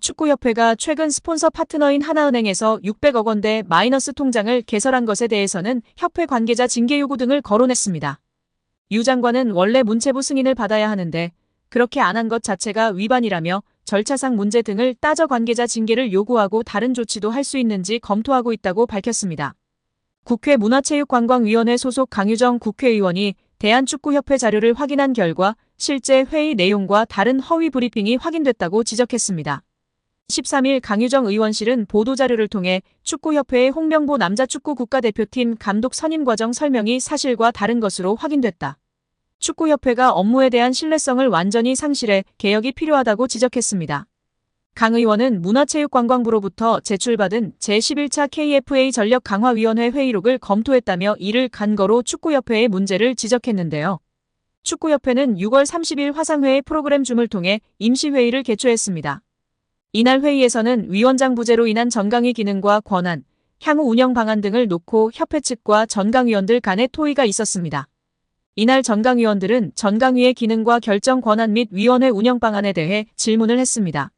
축구협회가 최근 스폰서 파트너인 하나은행에서 600억 원대 마이너스 통장을 개설한 것에 대해서는 협회 관계자 징계 요구 등을 거론했습니다. 유 장관은 원래 문체부 승인을 받아야 하는데 그렇게 안 한 것 자체가 위반이라며 절차상 문제 등을 따져 관계자 징계를 요구하고 다른 조치도 할 수 있는지 검토하고 있다고 밝혔습니다. 국회 문화체육관광위원회 소속 강유정 국회의원이 대한축구협회 자료를 확인한 결과 실제 회의 내용과 다른 허위 브리핑이 확인됐다고 지적했습니다. 13일 강유정 의원실은 보도자료를 통해 축구협회의 홍명보 남자축구 국가대표팀 감독 선임 과정 설명이 사실과 다른 것으로 확인됐다. 축구협회가 업무에 대한 신뢰성을 완전히 상실해 개혁이 필요하다고 지적했습니다. 강 의원은 문화체육관광부로부터 제출받은 제11차 KFA 전력강화위원회 회의록을 검토했다며 이를 근거로 축구협회의 문제를 지적했는데요. 축구협회는 6월 30일 화상회의 프로그램 줌을 통해 임시회의를 개최했습니다. 이날 회의에서는 위원장 부재로 인한 전강위 기능과 권한, 향후 운영 방안 등을 놓고 협회 측과 전강위원들 간의 토의가 있었습니다. 이날 전강위원들은 전강위의 기능과 결정 권한 및 위원회 운영 방안에 대해 질문을 했습니다.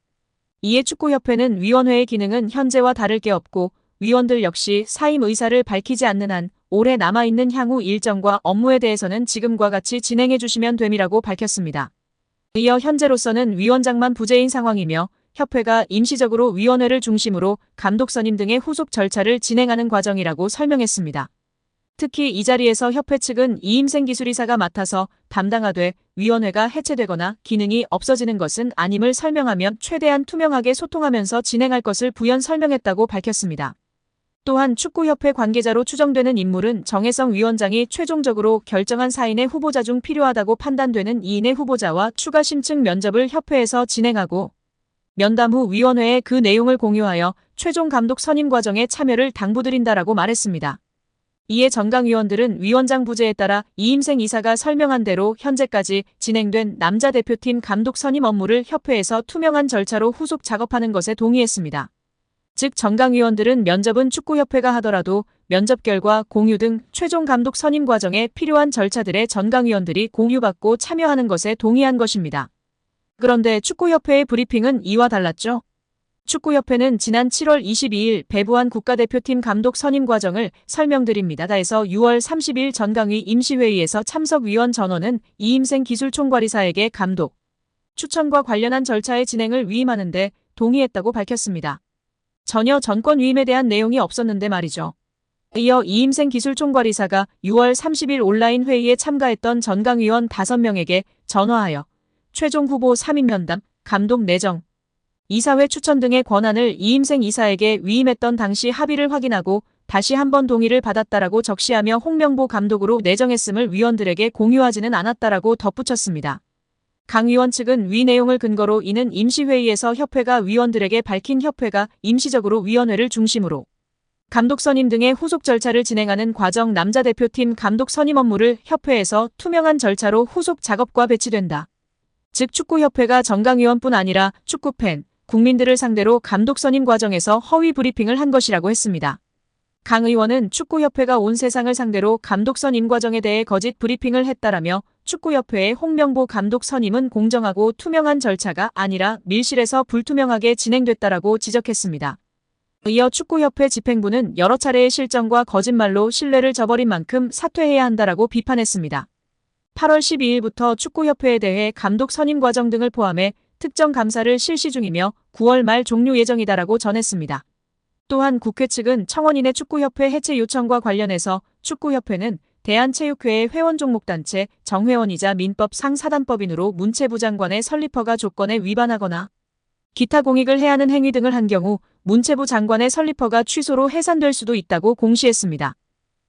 이에 축구협회는 위원회의 기능은 현재와 다를 게 없고 위원들 역시 사임 의사를 밝히지 않는 한 올해 남아있는 향후 일정과 업무에 대해서는 지금과 같이 진행해 주시면 됨이라고 밝혔습니다. 이어 현재로서는 위원장만 부재인 상황이며 협회가 임시적으로 위원회를 중심으로 감독 선임 등의 후속 절차를 진행하는 과정이라고 설명했습니다. 특히 이 자리에서 협회 측은 이임생 기술이사가 맡아서 담당하되 위원회가 해체되거나 기능이 없어지는 것은 아님을 설명하며 최대한 투명하게 소통하면서 진행할 것을 부연 설명했다고 밝혔습니다. 또한 축구협회 관계자로 추정되는 인물은 정혜성 위원장이 최종적으로 결정한 4인의 후보자 중 필요하다고 판단되는 2인의 후보자와 추가 심층 면접을 협회에서 진행하고 면담 후 위원회에 그 내용을 공유하여 최종 감독 선임 과정에 참여를 당부드린다라고 말했습니다. 이에 전강위원들은 위원장 부재에 따라 이임생 이사가 설명한 대로 현재까지 진행된 남자 대표팀 감독 선임 업무를 협회에서 투명한 절차로 후속 작업하는 것에 동의했습니다. 즉 전강위원들은 면접은 축구협회가 하더라도 면접 결과 공유 등 최종 감독 선임 과정에 필요한 절차들에 전강위원들이 공유받고 참여하는 것에 동의한 것입니다. 그런데 축구협회의 브리핑은 이와 달랐죠. 축구협회는 지난 7월 22일 배부한 국가대표팀 감독 선임 과정을 설명드립니다에서 6월 30일 전강위 임시회의에서 참석위원 전원은 이임생 기술총괄이사에게 감독, 추천과 관련한 절차의 진행을 위임하는 데 동의했다고 밝혔습니다. 전혀 전권 위임에 대한 내용이 없었는데 말이죠. 이어 이임생 기술총괄이사가 6월 30일 온라인 회의에 참가했던 전강위원 5명에게 전화하여 최종 후보 3인 면담, 감독 내정, 이사회 추천 등의 권한을 이임생 이사에게 위임했던 당시 합의를 확인하고 다시 한번 동의를 받았다라고 적시하며 홍명보 감독으로 내정했음을 위원들에게 공유하지는 않았다라고 덧붙였습니다. 강 위원 측은 위 내용을 근거로 이는 임시회의에서 협회가 위원들에게 밝힌 협회가 임시적으로 위원회를 중심으로 감독 선임 등의 후속 절차를 진행하는 과정 남자 대표팀 감독 선임 업무를 협회에서 투명한 절차로 후속 작업과 배치된다. 즉 축구협회가 전강위원뿐 아니라 축구팬, 국민들을 상대로 감독 선임 과정에서 허위 브리핑을 한 것이라고 했습니다. 강 의원은 축구협회가 온 세상을 상대로 감독 선임 과정에 대해 거짓 브리핑을 했다라며 축구협회의 홍명보 감독 선임은 공정하고 투명한 절차가 아니라 밀실에서 불투명하게 진행됐다라고 지적했습니다. 이어 축구협회 집행부는 여러 차례의 실정과 거짓말로 신뢰를 저버린 만큼 사퇴해야 한다라고 비판했습니다. 8월 12일부터 축구협회에 대해 감독 선임 과정 등을 포함해 특정 감사를 실시 중이며 9월 말 종료 예정이다라고 전했습니다. 또한 국회 측은 청원인의 축구협회 해체 요청과 관련해서 축구협회는 대한체육회의 회원 종목단체 정회원이자 민법상 사단법인으로 문체부 장관의 설립허가 조건에 위반하거나 기타 공익을 해하는 행위 등을 한 경우 문체부 장관의 설립허가 취소로 해산될 수도 있다고 공시했습니다.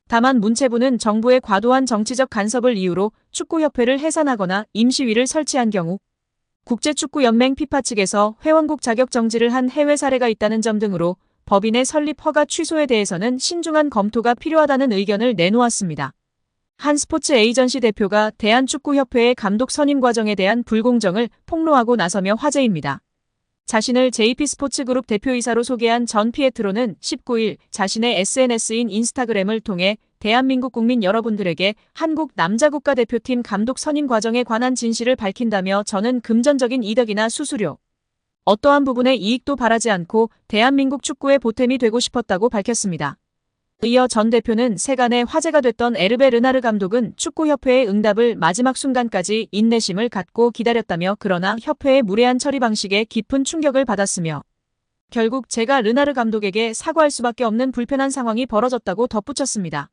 다만 문체부는 정부의 과도한 정치적 간섭을 이유로 축구협회를 해산하거나 임시위를 설치한 경우 국제축구연맹 피파 측에서 회원국 자격 정지를 한 해외 사례가 있다는 점 등으로 법인의 설립 허가 취소에 대해서는 신중한 검토가 필요하다는 의견을 내놓았습니다. 한 스포츠 에이전시 대표가 대한축구협회의 감독 선임 과정에 대한 불공정을 폭로하고 나서며 화제입니다. 자신을 JP스포츠그룹 대표이사로 소개한 전 피에트로는 19일 자신의 SNS인 인스타그램을 통해 대한민국 국민 여러분들에게 한국 남자국가대표팀 감독 선임 과정에 관한 진실을 밝힌다며 저는 금전적인 이득이나 수수료, 어떠한 부분의 이익도 바라지 않고 대한민국 축구의 보탬이 되고 싶었다고 밝혔습니다. 이어 전 대표는 세간의 화제가 됐던 에르베 르나르 감독은 축구협회의 응답을 마지막 순간까지 인내심을 갖고 기다렸다며 그러나 협회의 무례한 처리 방식에 깊은 충격을 받았으며 결국 제가 르나르 감독에게 사과할 수밖에 없는 불편한 상황이 벌어졌다고 덧붙였습니다.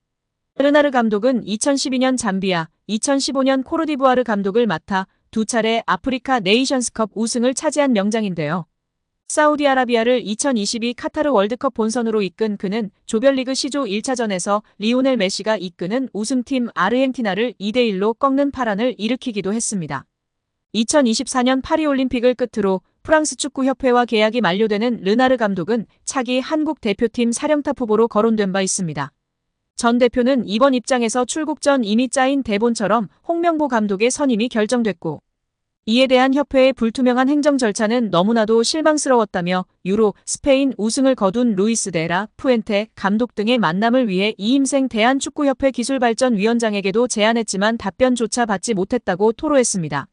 르나르 감독은 2012년 잠비아, 2015년 코르디부아르 감독을 맡아 두 차례 아프리카 네이션스컵 우승을 차지한 명장인데요. 사우디아라비아를 2022 카타르 월드컵 본선으로 이끈 그는 조별리그 C조 1차전에서 리오넬 메시가 이끄는 우승팀 아르헨티나를 2대1로 꺾는 파란을 일으키기도 했습니다. 2024년 파리올림픽을 끝으로 프랑스 축구협회와 계약이 만료되는 르나르 감독은 차기 한국 대표팀 사령탑 후보로 거론된 바 있습니다. 전 대표는 이번 입장에서 출국 전 이미 짜인 대본처럼 홍명보 감독의 선임이 결정됐고 이에 대한 협회의 불투명한 행정 절차는 너무나도 실망스러웠다며 유로, 스페인 우승을 거둔 루이스 데라 푸엔테 감독 등의 만남을 위해 이임생 대한축구협회 기술발전위원장에게도 제안했지만 답변조차 받지 못했다고 토로했습니다.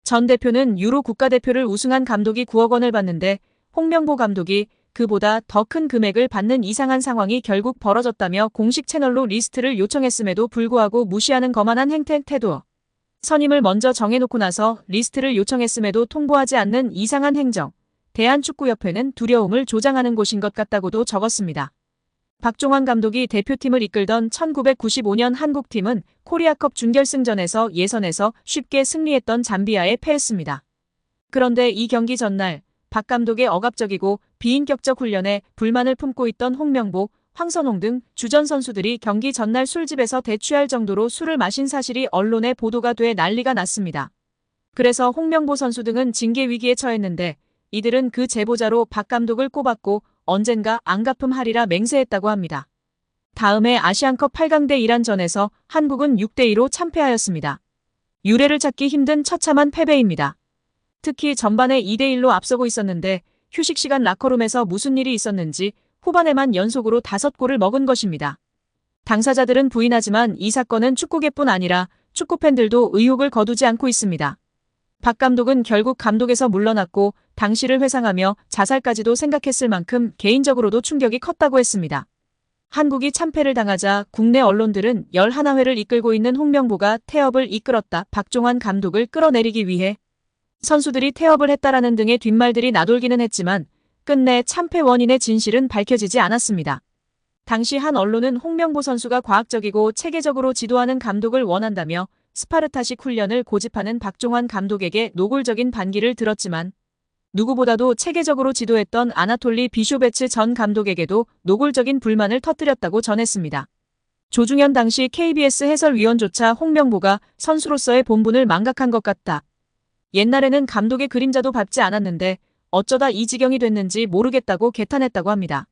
전 대표는 유로 국가대표를 우승한 감독이 9억 원을 받는데 홍명보 감독이 그보다 더 큰 금액을 받는 이상한 상황이 결국 벌어졌다며 공식 채널로 리스트를 요청했음에도 불구하고 무시하는 거만한 태도. 선임을 먼저 정해놓고 나서 리스트를 요청했음에도 통보하지 않는 이상한 행정. 대한축구협회는 두려움을 조장하는 곳인 것 같다고도 적었습니다. 박종환 감독이 대표팀을 이끌던 1995년 한국팀은 코리아컵 준결승전에서 예선에서 쉽게 승리했던 잠비아에 패했습니다. 그런데 이 경기 전날 박 감독의 억압적이고 비인격적 훈련에 불만을 품고 있던 홍명보, 황선홍 등 주전 선수들이 경기 전날 술집에서 대취할 정도로 술을 마신 사실이 언론에 보도가 돼 난리가 났습니다. 그래서 홍명보 선수 등은 징계 위기에 처했는데 이들은 그 제보자로 박 감독을 꼽았고 언젠가 안 갚음하리라 맹세했다고 합니다. 다음해 아시안컵 8강 대 이란전에서 한국은 6대2로 참패하였습니다. 유례를 찾기 힘든 처참한 패배입니다. 특히 전반에 2대1로 앞서고 있었는데 휴식 시간 라커룸에서 무슨 일이 있었는지 후반에만 연속으로 5골을 먹은 것입니다. 당사자들은 부인하지만 이 사건은 축구계뿐 아니라 축구팬들도 의혹을 거두지 않고 있습니다. 박 감독은 결국 감독에서 물러났고 당시를 회상하며 자살까지도 생각했을 만큼 개인적으로도 충격이 컸다고 했습니다. 한국이 참패를 당하자 국내 언론들은 11회를 이끌고 있는 홍명보가 태업을 이끌었다. 박종환 감독을 끌어내리기 위해 선수들이 태업을 했다라는 등의 뒷말들이 나돌기는 했지만 끝내 참패 원인의 진실은 밝혀지지 않았습니다. 당시 한 언론은 홍명보 선수가 과학적이고 체계적으로 지도하는 감독을 원한다며 스파르타식 훈련을 고집하는 박종환 감독에게 노골적인 반기를 들었지만 누구보다도 체계적으로 지도했던 아나톨리 비쇼베츠 전 감독에게도 노골적인 불만을 터뜨렸다고 전했습니다. 조중현 당시 KBS 해설위원조차 홍명보가 선수로서의 본분을 망각한 것 같다. 옛날에는 감독의 그림자도 밟지 않았는데 어쩌다 이 지경이 됐는지 모르겠다고 개탄했다고 합니다.